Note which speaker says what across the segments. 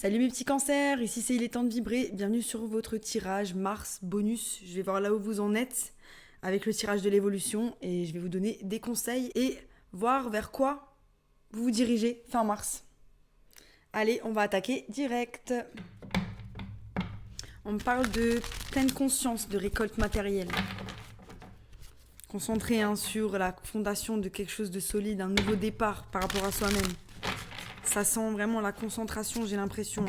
Speaker 1: Salut mes petits cancers, ici c'est Il est temps de vibrer. Bienvenue sur votre tirage Mars bonus. Je vais voir là où vous en êtes avec le tirage de l'évolution et je vais vous donner des conseils et voir vers quoi vous vous dirigez fin mars. Allez, on va attaquer direct. On me parle de pleine conscience, de récolte matérielle. Concentré sur la fondation de quelque chose de solide, un nouveau départ par rapport à soi-même. Ça sent vraiment la concentration, j'ai l'impression.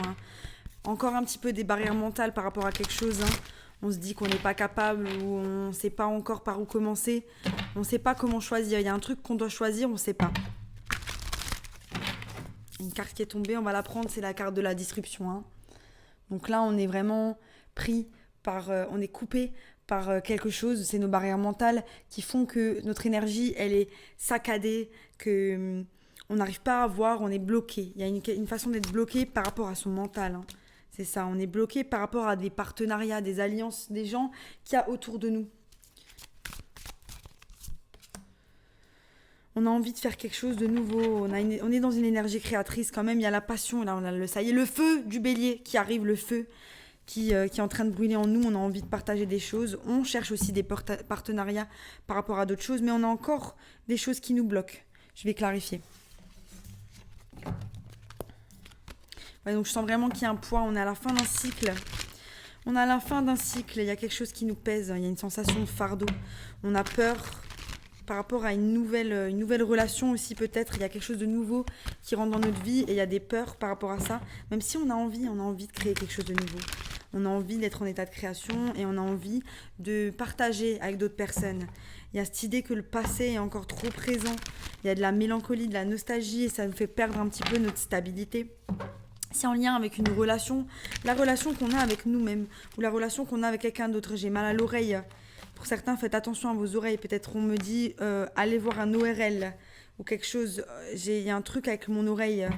Speaker 1: Encore un petit peu des barrières mentales par rapport à quelque chose. On se dit qu'on n'est pas capable ou on ne sait pas encore par où commencer. On ne sait pas comment choisir. Il y a un truc qu'on doit choisir, on ne sait pas. Une carte qui est tombée, on va la prendre, c'est la carte de la disruption. Donc là, on est vraiment pris par... on est coupé par quelque chose. C'est nos barrières mentales qui font que notre énergie, elle est saccadée, que... on n'arrive pas à voir, on est bloqué. Il y a une façon d'être bloqué par rapport à son mental. C'est ça, on est bloqué par rapport à des partenariats, des alliances, des gens qu'il y a autour de nous. On a envie de faire quelque chose de nouveau, on est dans une énergie créatrice quand même, il y a la passion, là on a ça y est, le feu du bélier qui arrive, le feu qui est en train de brûler en nous, on a envie de partager des choses, on cherche aussi des partenariats par rapport à d'autres choses, mais on a encore des choses qui nous bloquent. Je vais clarifier. Ouais, donc je sens vraiment qu'il y a un poids, on est à la fin d'un cycle. On est à la fin d'un cycle, il y a quelque chose qui nous pèse, il y a une sensation de fardeau. On a peur par rapport à une nouvelle relation aussi peut-être, il y a quelque chose de nouveau qui rentre dans notre vie et il y a des peurs par rapport à ça. Même si on a envie de créer quelque chose de nouveau. On a envie d'être en état de création et on a envie de partager avec d'autres personnes. Il y a cette idée que le passé est encore trop présent. Il y a de la mélancolie, de la nostalgie et ça nous fait perdre un petit peu notre stabilité. C'est en lien avec une relation, la relation qu'on a avec nous-mêmes ou la relation qu'on a avec quelqu'un d'autre. J'ai mal à l'oreille. Pour certains, faites attention à vos oreilles. Peut-être on me dit, allez voir un ORL ou quelque chose. Il y a un truc avec mon oreille.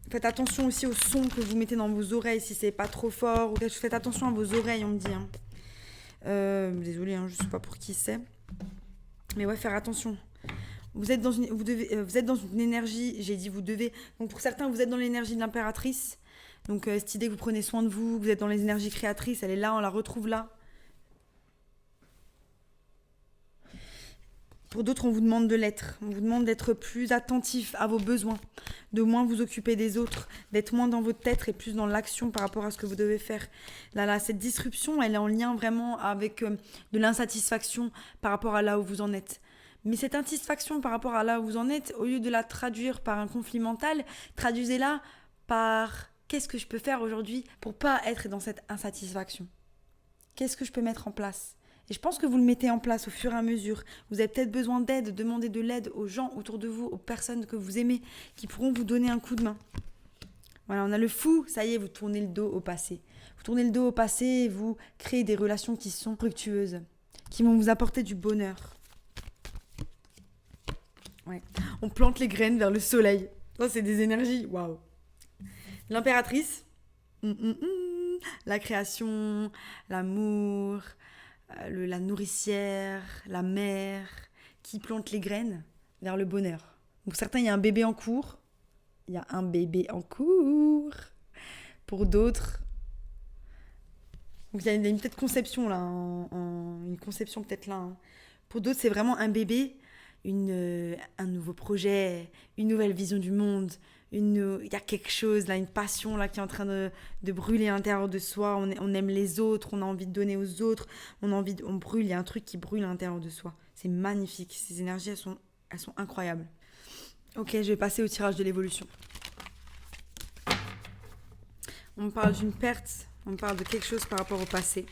Speaker 1: Faites attention aussi au son que vous mettez dans vos oreilles si c'est pas trop fort. Faites attention à vos oreilles, on me dit. Désolée, je sais pas pour qui c'est. Mais ouais, faire attention. Vous êtes dans une énergie, j'ai dit vous devez. Donc pour certains, vous êtes dans l'énergie de l'impératrice. Donc cette idée que vous prenez soin de vous, vous êtes dans les énergies créatrices, elle est là, on la retrouve là. Pour d'autres, on vous demande de l'être. On vous demande d'être plus attentif à vos besoins, de moins vous occuper des autres, d'être moins dans votre tête et plus dans l'action par rapport à ce que vous devez faire. Là, cette disruption, elle est en lien vraiment avec de l'insatisfaction par rapport à là où vous en êtes. Mais cette insatisfaction par rapport à là où vous en êtes, au lieu de la traduire par un conflit mental, traduisez-la par qu'est-ce que je peux faire aujourd'hui pour pas être dans cette insatisfaction ? Qu'est-ce que je peux mettre en place ? Et je pense que vous le mettez en place au fur et à mesure. Vous avez peut-être besoin d'aide, demandez de l'aide aux gens autour de vous, aux personnes que vous aimez, qui pourront vous donner un coup de main. Voilà, on a le fou, ça y est, vous tournez le dos au passé. Vous tournez le dos au passé et vous créez des relations qui sont fructueuses, qui vont vous apporter du bonheur. Ouais. On plante les graines vers le soleil. Ça, c'est des énergies. Waouh. L'impératrice. La création, l'amour, la nourricière, la mère, qui plante les graines vers le bonheur. Pour certains, il y a un bébé en cours. Il y a un bébé en cours. Pour d'autres, donc il y a une peut-être conception là, une conception peut-être là. Pour d'autres, c'est vraiment un bébé. Un nouveau projet, une nouvelle vision du monde, il y a quelque chose là, une passion là qui est en train de brûler à l'intérieur de soi, on aime les autres, on a envie de donner aux autres, on brûle, il y a un truc qui brûle à l'intérieur de soi. C'est magnifique, ces énergies elles sont incroyables. Ok, je vais passer au tirage de l'évolution. On me parle d'une perte, on me parle de quelque chose par rapport au passé.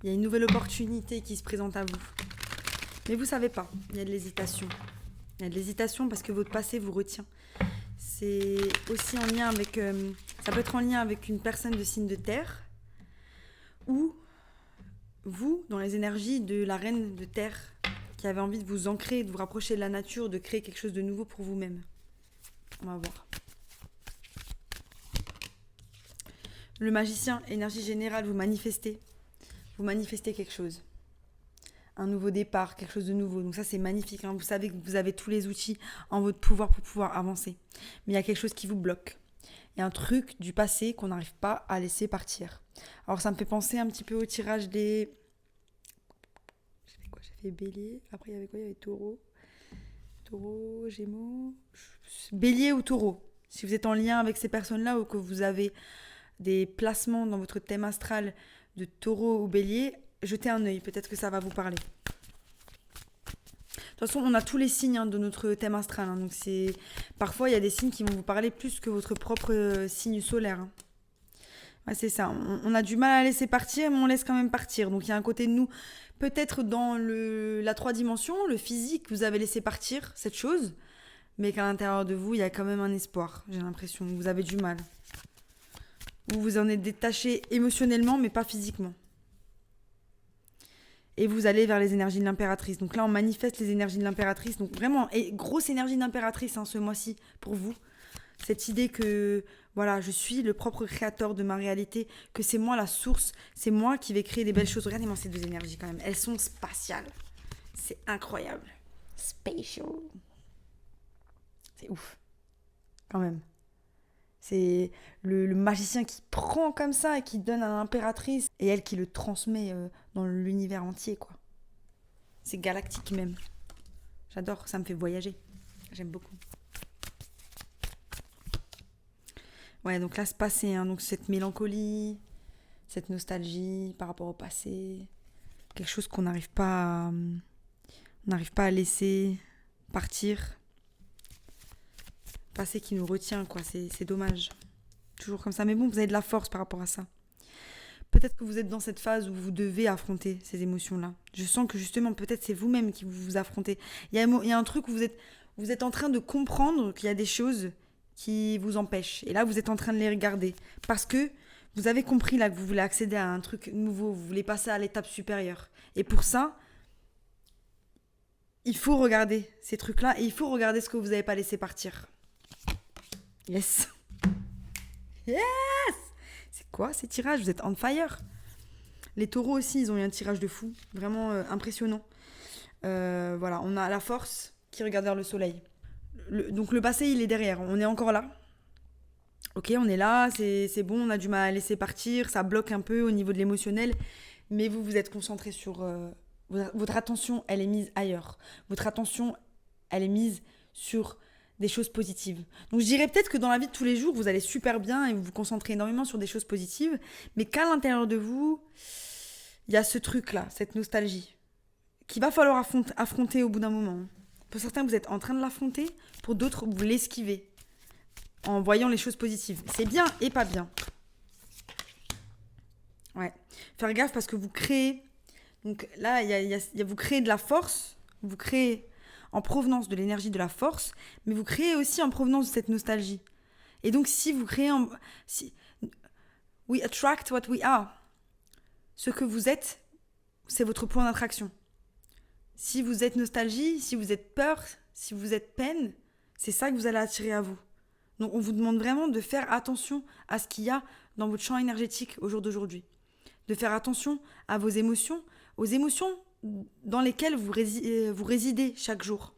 Speaker 1: Il y a une nouvelle opportunité qui se présente à vous. Mais vous ne savez pas, il y a de l'hésitation. Il y a de l'hésitation parce que votre passé vous retient. C'est aussi en lien avec... ça peut être en lien avec une personne de signe de terre ou vous, dans les énergies de la reine de terre qui avait envie de vous ancrer, de vous rapprocher de la nature, de créer quelque chose de nouveau pour vous-même. On va voir. Le magicien, énergie générale, vous manifestez quelque chose. un nouveau départ, quelque chose de nouveau. Donc ça, c'est magnifique, hein. Vous savez que vous avez tous les outils en votre pouvoir pour pouvoir avancer. Mais il y a quelque chose qui vous bloque. Il y a un truc du passé qu'on n'arrive pas à laisser partir. Alors ça me fait penser un petit peu au tirage des... J'ai fait bélier, après il y avait quoi? Il y avait taureau, gémeaux, bélier ou taureau. Si vous êtes en lien avec ces personnes-là ou que vous avez des placements dans votre thème astral de taureau ou bélier, jetez un œil, peut-être que ça va vous parler. De toute façon, on a tous les signes, hein, de notre thème astral, hein, donc c'est... Parfois, il y a des signes qui vont vous parler plus que votre propre signe solaire, hein. Ouais, c'est ça, on a du mal à laisser partir, mais on laisse quand même partir. Donc il y a un côté de nous, peut-être dans la 3 dimensions, le physique, vous avez laissé partir cette chose, mais qu'à l'intérieur de vous, il y a quand même un espoir, j'ai l'impression. Vous avez du mal. Vous vous en êtes détaché émotionnellement, mais pas physiquement. Et vous allez vers les énergies de l'impératrice. Donc là, on manifeste les énergies de l'impératrice. Donc vraiment, et grosse énergie d'impératrice, hein, ce mois-ci pour vous. Cette idée que, voilà, je suis le propre créateur de ma réalité, que c'est moi la source, c'est moi qui vais créer des belles choses. Regardez-moi ces deux énergies quand même. Elles sont spatiales. C'est incroyable. Spatial. C'est ouf. Quand même. C'est le magicien qui prend comme ça et qui donne à l'impératrice et elle qui le transmet dans l'univers entier, quoi. C'est galactique même. J'adore, ça me fait voyager. J'aime beaucoup. Ouais, donc là, ce passé, hein, donc cette mélancolie, cette nostalgie par rapport au passé, quelque chose qu'on n'arrive pas à laisser partir. Passé qui nous retient, quoi, c'est dommage. Toujours comme ça, mais bon, vous avez de la force par rapport à ça. Peut-être que vous êtes dans cette phase où vous devez affronter ces émotions-là. Je sens que justement, peut-être c'est vous-même qui vous affrontez. Il y a un truc où vous êtes en train de comprendre qu'il y a des choses qui vous empêchent. Et là, vous êtes en train de les regarder. Parce que vous avez compris là que vous voulez accéder à un truc nouveau, vous voulez passer à l'étape supérieure. Et pour ça, il faut regarder ces trucs-là et il faut regarder ce que vous n'avez pas laissé partir. Yes. Yes. C'est quoi ces tirages? Vous êtes on fire. Les taureaux aussi, ils ont eu un tirage de fou. Vraiment impressionnant. Voilà, on a la force qui regarde vers le soleil. Donc le passé, il est derrière. On est encore là. Ok, on est là, c'est bon, on a du mal à laisser partir. Ça bloque un peu au niveau de l'émotionnel. Mais vous êtes concentré sur... votre attention, elle est mise ailleurs. Votre attention, elle est mise sur... des choses positives. Donc je dirais peut-être que dans la vie de tous les jours, vous allez super bien et vous vous concentrez énormément sur des choses positives, mais qu'à l'intérieur de vous, il y a ce truc-là, cette nostalgie, qu'il va falloir affronter au bout d'un moment. Pour certains, vous êtes en train de l'affronter, pour d'autres, vous l'esquivez, en voyant les choses positives. C'est bien et pas bien. Ouais. Faire gaffe parce que vous créez... Donc là, vous créez de la force, vous créez... en provenance de l'énergie de la force, mais vous créez aussi en provenance de cette nostalgie. Et donc, si vous créez... we attract what we are. Ce que vous êtes, c'est votre point d'attraction. Si vous êtes nostalgie, si vous êtes peur, si vous êtes peine, c'est ça que vous allez attirer à vous. Donc, on vous demande vraiment de faire attention à ce qu'il y a dans votre champ énergétique au jour d'aujourd'hui. De faire attention à vos émotions, aux émotions dans lesquelles vous résidez chaque jour.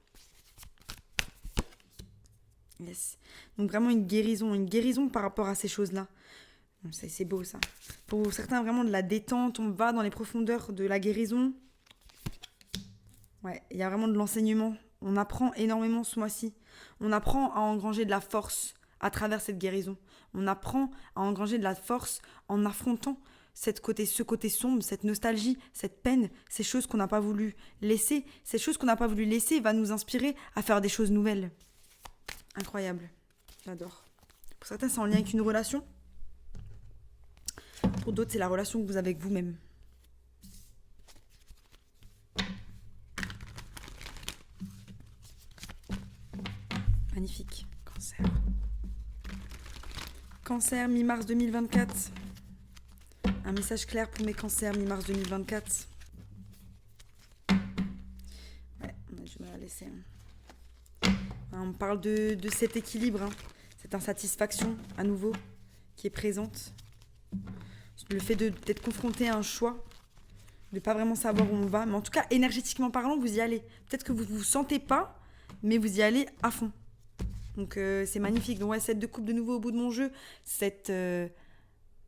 Speaker 1: Yes. Donc vraiment une guérison par rapport à ces choses-là. C'est beau ça. Pour certains, vraiment de la détente, on va dans les profondeurs de la guérison. Ouais, il y a vraiment de l'enseignement. On apprend énormément ce mois-ci. On apprend à engranger de la force à travers cette guérison. On apprend à engranger de la force en affrontant ce côté sombre, cette nostalgie, cette peine, ces choses qu'on n'a pas voulu laisser. Ces choses qu'on n'a pas voulu laisser va nous inspirer à faire des choses nouvelles. Incroyable. J'adore. Pour certains, c'est en lien avec une relation. Pour d'autres, c'est la relation que vous avez avec vous-même. Magnifique. Cancer. Cancer, mi-mars 2024. Un message clair pour mes cancers, mi-mars 2024. Ouais, on a du mal à laisser. On parle de cet équilibre, hein, cette insatisfaction, à nouveau, qui est présente. Le fait d'être confronté à un choix, de pas vraiment savoir où on va. Mais en tout cas, énergétiquement parlant, vous y allez. Peut-être que vous ne vous sentez pas, mais vous y allez à fond. Donc c'est magnifique. Donc ouais, cette de coupe de nouveau au bout de mon jeu, cette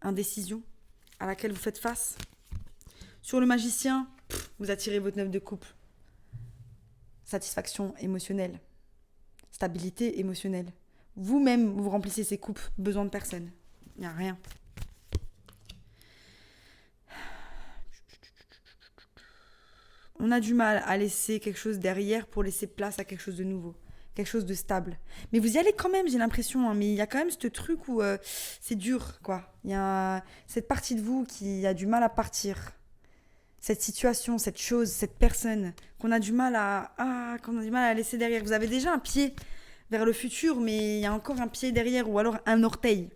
Speaker 1: indécision à laquelle vous faites face. Sur le magicien, vous attirez votre 9 de coupe. Satisfaction émotionnelle. Stabilité émotionnelle. Vous-même, vous remplissez ces coupes. Besoin de personne. Il n'y a rien. On a du mal à laisser quelque chose derrière pour laisser place à quelque chose de nouveau. Quelque chose de stable. Mais vous y allez quand même, j'ai l'impression. Mais il y a quand même ce truc où c'est dur, quoi. Il y a cette partie de vous qui a du mal à partir. Cette situation, cette chose, cette personne qu'on a du mal à laisser derrière. Vous avez déjà un pied vers le futur, mais il y a encore un pied derrière, ou alors un orteil.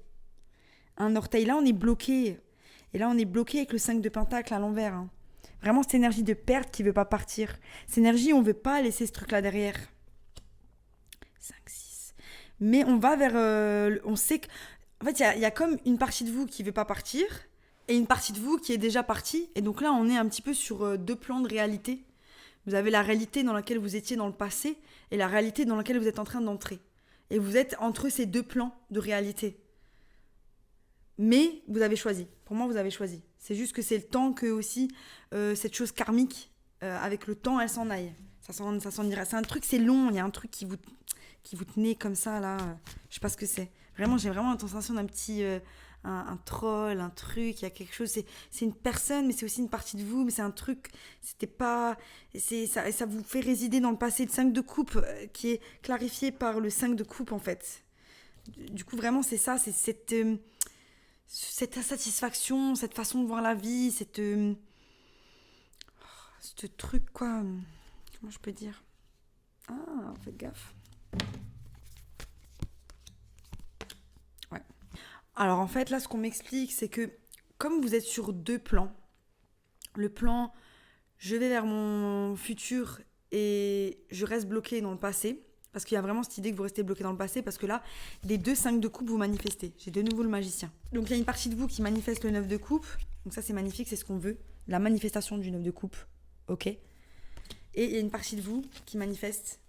Speaker 1: Un orteil. Là, on est bloqué. Et là, on est bloqué avec le 5 de pentacle à l'envers. Hein. Vraiment, cette énergie de perte qui ne veut pas partir. Cette énergie, on ne veut pas laisser ce truc-là derrière. 5, 6. Mais on va vers... on sait que... En fait, il y a comme une partie de vous qui ne veut pas partir et une partie de vous qui est déjà partie. Et donc là, on est un petit peu sur 2 plans de réalité. Vous avez la réalité dans laquelle vous étiez dans le passé et la réalité dans laquelle vous êtes en train d'entrer. Et vous êtes entre ces 2 plans de réalité. Mais vous avez choisi. Pour moi, vous avez choisi. C'est juste que c'est le temps que aussi cette chose karmique, avec le temps, elle s'en aille. Ça s'en ira. C'est un truc, c'est long. Il y a un truc qui vous tenait comme ça, là. Je sais pas ce que c'est. Vraiment, j'ai vraiment la sensation d'un petit... un troll, un truc, il y a quelque chose. C'est une personne, mais c'est aussi une partie de vous. Mais c'est un truc... C'était pas... Ça vous fait résider dans le passé. Le 5 de coupe qui est clarifié par le 5 de coupe, en fait. Du coup, vraiment, c'est ça. C'est cette satisfaction, cette façon de voir la vie, ce truc, quoi. Comment je peux dire ? Ah, faites gaffe. Ouais. Alors, en fait, là, ce qu'on m'explique, c'est que comme vous êtes sur 2 plans, le plan, je vais vers mon futur et je reste bloqué dans le passé, parce qu'il y a vraiment cette idée que vous restez bloqué dans le passé, parce que là, les 2 5 de coupe, vous manifestez. J'ai de nouveau le magicien. Donc il y a une partie de vous qui manifeste le 9 de coupe. Donc ça, c'est magnifique, c'est ce qu'on veut. La manifestation du 9 de coupe. Ok. Et il y a une partie de vous qui manifeste,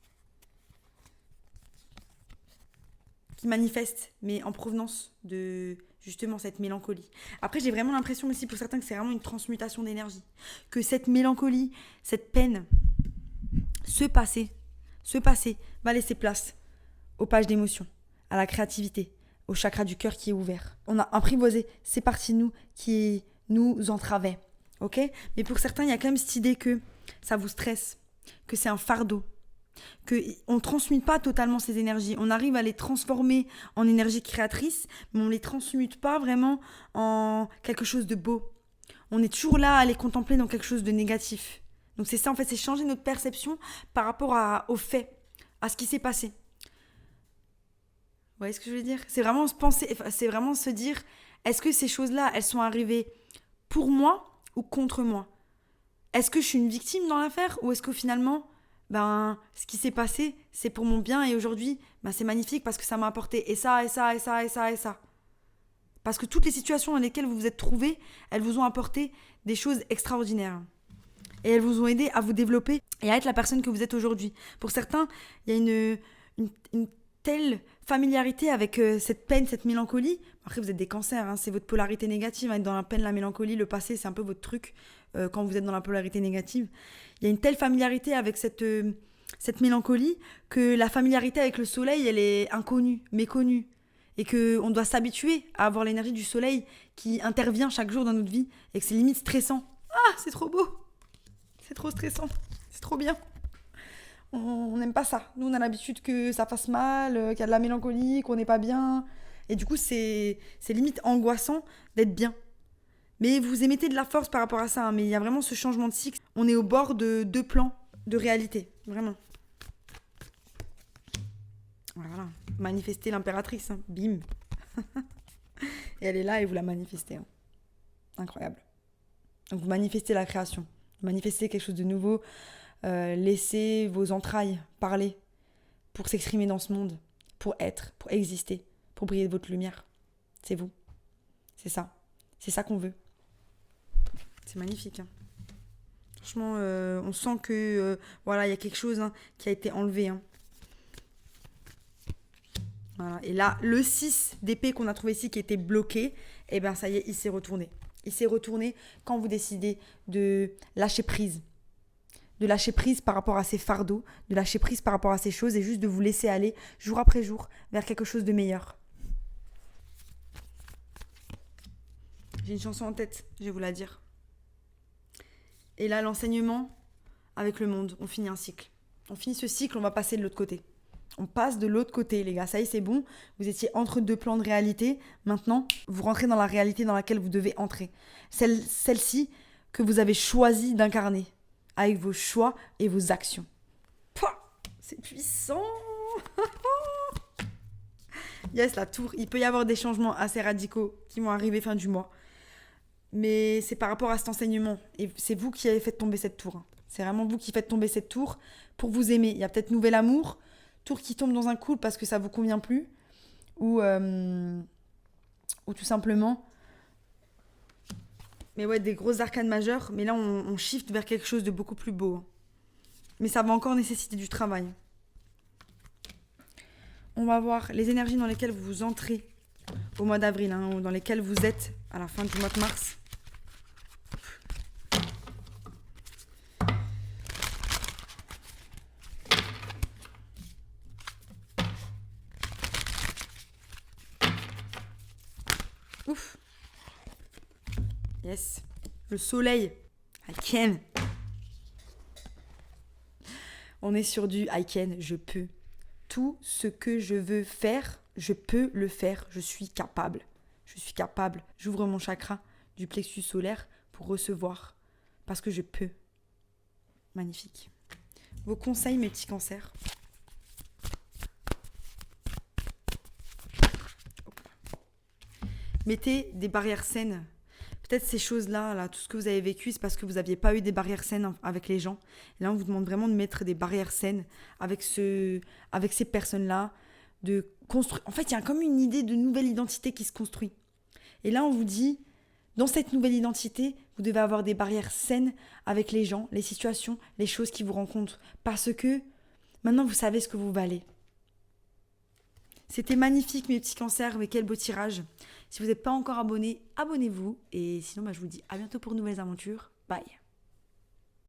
Speaker 1: mais en provenance de justement cette mélancolie. Après, j'ai vraiment l'impression aussi pour certains que c'est vraiment une transmutation d'énergie. Que cette mélancolie, cette peine, ce passé va laisser place aux pages d'émotions, à la créativité, au chakra du cœur qui est ouvert. On a apprivoisé ces parties de nous qui nous entravaient, ok ? Mais pour certains, il y a quand même cette idée que ça vous stresse, que c'est un fardeau, qu'on ne transmute pas totalement ces énergies. On arrive à les transformer en énergie créatrice, mais on ne les transmute pas vraiment en quelque chose de beau. On est toujours là à les contempler dans quelque chose de négatif. Donc c'est ça, en fait, c'est changer notre perception par rapport au fait, à ce qui s'est passé. Vous voyez ce que je veux dire ? C'est vraiment se dire, est-ce que ces choses-là, elles sont arrivées pour moi ou contre moi ? Est-ce que je suis une victime dans l'affaire ou est-ce que finalement, ce qui s'est passé, c'est pour mon bien et aujourd'hui, c'est magnifique parce que ça m'a apporté et ça, et ça, et ça, et ça, et ça. Parce que toutes les situations dans lesquelles vous vous êtes trouvés, elles vous ont apporté des choses extraordinaires. Et elles vous ont aidé à vous développer et à être la personne que vous êtes aujourd'hui. Pour certains, il y a une telle familiarité avec cette peine, cette mélancolie. Après, vous êtes des cancers, hein, c'est votre polarité négative. Être dans la peine, la mélancolie, le passé, c'est un peu votre truc quand vous êtes dans la polarité négative. Il y a une telle familiarité avec cette mélancolie que la familiarité avec le soleil, elle est inconnue, méconnue. Et qu'on doit s'habituer à avoir l'énergie du soleil qui intervient chaque jour dans notre vie et que c'est limite stressant. Ah, c'est trop beau! C'est trop stressant, c'est trop bien. On n'aime pas ça. Nous, on a l'habitude que ça fasse mal, qu'il y a de la mélancolie, qu'on n'est pas bien. Et du coup, c'est limite angoissant d'être bien. Mais vous émettez de la force par rapport à ça. Hein. Mais il y a vraiment ce changement de cycle. On est au bord de 2 plans de réalité. Vraiment. Voilà. Manifestez l'impératrice. Hein. Bim. Et elle est là et vous la manifestez. Hein. Incroyable. Donc vous manifestez la création. Manifestez quelque chose de nouveau, laissez vos entrailles parler pour s'exprimer dans ce monde, pour être, pour exister, pour briller de votre lumière. C'est vous. C'est ça qu'on veut. C'est magnifique. Hein. Franchement, on sent que voilà, il y a quelque chose qui a été enlevé. Hein. Voilà. Et là, le 6 d'épée qu'on a trouvé ici qui était bloqué, eh bien ça y est, il s'est retourné. Il s'est retourné quand vous décidez de lâcher prise. De lâcher prise par rapport à ces fardeaux, de lâcher prise par rapport à ces choses et juste de vous laisser aller jour après jour vers quelque chose de meilleur. J'ai une chanson en tête, je vais vous la dire. Et là, l'enseignement avec le monde, on finit un cycle. On finit ce cycle, on va passer de l'autre côté. On passe de l'autre côté, les gars. Ça y est, c'est bon. Vous étiez entre deux plans de réalité. Maintenant, vous rentrez dans la réalité dans laquelle vous devez entrer. Celle-ci que vous avez choisi d'incarner avec vos choix et vos actions. Pouah, c'est puissant. Yes, la tour. Il peut y avoir des changements assez radicaux qui vont arriver fin du mois. Mais c'est par rapport à cet enseignement. Et c'est vous qui avez fait tomber cette tour. C'est vraiment vous qui faites tomber cette tour pour vous aimer. Il y a peut-être nouvel amour, tour qui tombe dans un couple parce que ça vous convient plus. Ou tout simplement... Mais ouais, des grosses arcanes majeures. Mais là, on shift vers quelque chose de beaucoup plus beau. Mais ça va encore nécessiter du travail. On va voir les énergies dans lesquelles vous entrez au mois d'avril, ou dans lesquelles vous êtes à la fin du mois de mars. Ouf. Yes. Le soleil. I can. On est sur du I can, je peux. Tout ce que je veux faire, je peux le faire. Je suis capable. Je suis capable. J'ouvre mon chakra du plexus solaire pour recevoir. Parce que je peux. Magnifique. Vos conseils, mes petits cancers. Mettez des barrières saines. Peut-être ces choses-là, là, tout ce que vous avez vécu, c'est parce que vous n'aviez pas eu des barrières saines avec les gens. Et là, on vous demande vraiment de mettre des barrières saines avec ces personnes-là. De construire. En fait, il y a comme une idée de nouvelle identité qui se construit. Et là, on vous dit, dans cette nouvelle identité, vous devez avoir des barrières saines avec les gens, les situations, les choses qui vous rencontrent. Parce que maintenant, vous savez ce que vous valez. C'était magnifique, mes petits cancers, mais quel beau tirage. Si vous n'êtes pas encore abonné, abonnez-vous. Et sinon, je vous dis à bientôt pour de nouvelles aventures. Bye.